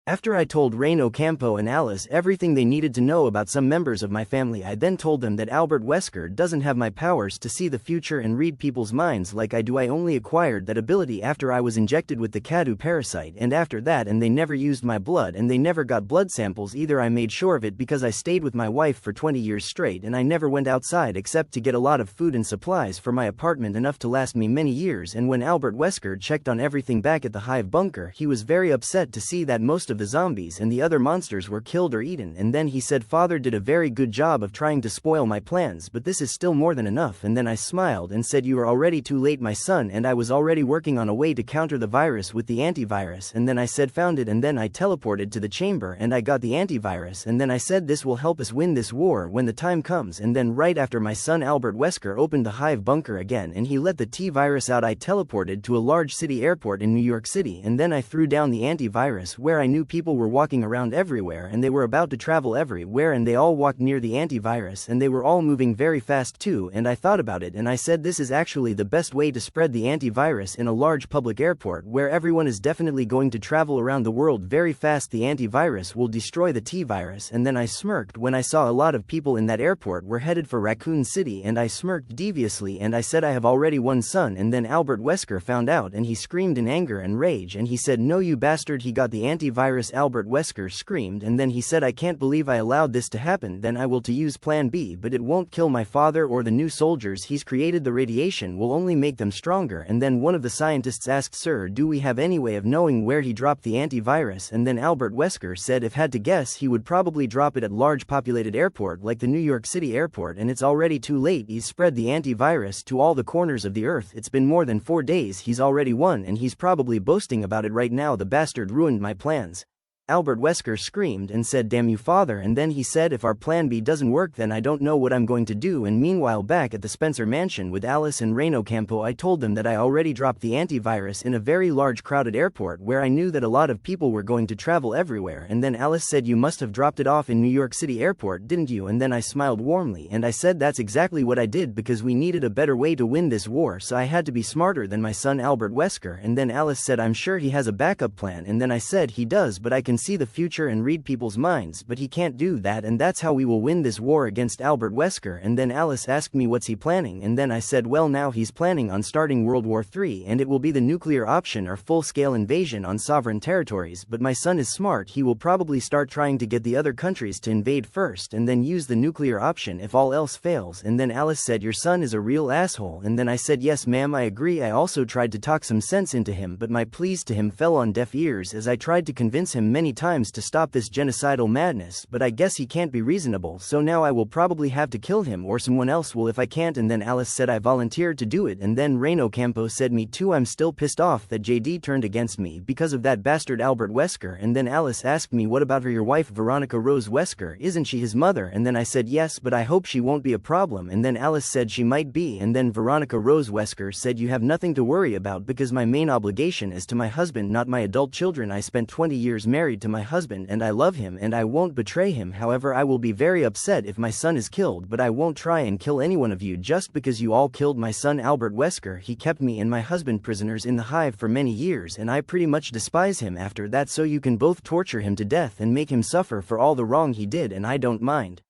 After I told Rain Ocampo and Alice everything they needed to know about some members of my family, I then told them that Albert Wesker doesn't have my powers to see the future and read people's minds like I do. I only acquired that ability after I was injected with the Cadu parasite, and after that, and they never used my blood and they never got blood samples either. I made sure of it because I stayed with my wife for 20 years straight and I never went outside except to get a lot of food and supplies for my apartment, enough to last me many years. And when Albert Wesker checked on everything back at the Hive bunker, he was very upset to see that most of the zombies and the other monsters were killed or eaten, and then he said Father did a very good job of trying to spoil my plans, but this is still more than enough. And then I smiled and said, you are already too late, my son, and I was already working on a way to counter the virus with the antivirus. And then I said found it, and then I teleported to the chamber and I got the antivirus, and then I said this will help us win this war when the time comes. And then right after my son Albert Wesker opened the Hive bunker again and he let the T-virus out, I teleported to a large city airport in New York City, and then I threw down the antivirus where I knew people were walking around everywhere and they were about to travel everywhere, and they all walked near the antivirus and they were all moving very fast too. And I thought about it and I said this is actually the best way to spread the antivirus in a large public airport where everyone is definitely going to travel around the world very fast. The antivirus will destroy the T-virus. And then I smirked when I saw a lot of people in that airport were headed for Raccoon City, and I smirked deviously and I said I have already one son. And then Albert Wesker found out and he screamed in anger and rage and he said no you bastard, he got the antivirus. Albert Wesker screamed and then he said I can't believe I allowed this to happen, then I will to use plan B, but it won't kill my father or the new soldiers he's created, the radiation will only make them stronger. And then one of the scientists asked, sir, do we have any way of knowing where he dropped the antivirus? And then Albert Wesker said if had to guess he would probably drop it at large populated airport like the New York City airport, and it's already too late, he's spread the antivirus to all the corners of the earth. It's been more than 4 days, he's already won and he's probably boasting about it right now. The bastard ruined my plans. Albert Wesker screamed and said damn you father, and then he said if our plan B doesn't work then I don't know what I'm going to do. And meanwhile back at the Spencer mansion with Alice and Rain Ocampo, I told them that I already dropped the antivirus in a very large crowded airport where I knew that a lot of people were going to travel everywhere. And then Alice said you must have dropped it off in New York City airport, didn't you? And then I smiled warmly and I said that's exactly what I did because we needed a better way to win this war, so I had to be smarter than my son Albert Wesker. And then Alice said I'm sure he has a backup plan, and then I said he does, but I can see the future and read people's minds, but he can't do that, and that's how we will win this war against Albert Wesker. And then Alice asked me what's he planning, and then I said well now he's planning on starting World War III, and it will be the nuclear option or full-scale invasion on sovereign territories. But my son is smart, he will probably start trying to get the other countries to invade first and then use the nuclear option if all else fails. And then Alice said your son is a real asshole, and then I said yes ma'am, I agree. I also tried to talk some sense into him, but my pleas to him fell on deaf ears as I tried to convince him many times to stop this genocidal madness, but I guess he can't be reasonable, so now I will probably have to kill him or someone else will if I can't. And then Alice said I volunteered to do it, and then Rain Ocampo said me too. I'm still pissed off that JD turned against me because of that bastard Albert Wesker. And then Alice asked me what about her, your wife Veronica Rose Wesker, isn't she his mother? And then I said yes, but I hope she won't be a problem. And then Alice said she might be, and then Veronica Rose Wesker said you have nothing to worry about because my main obligation is to my husband, not my adult children. I spent 20 years married to my husband and I love him and I won't betray him. However, I will be very upset if my son is killed, but I won't try and kill any one of you just because you all killed my son Albert Wesker. He kept me and my husband prisoners in the Hive for many years and I pretty much despise him after that, so you can both torture him to death and make him suffer for all the wrong he did and I don't mind.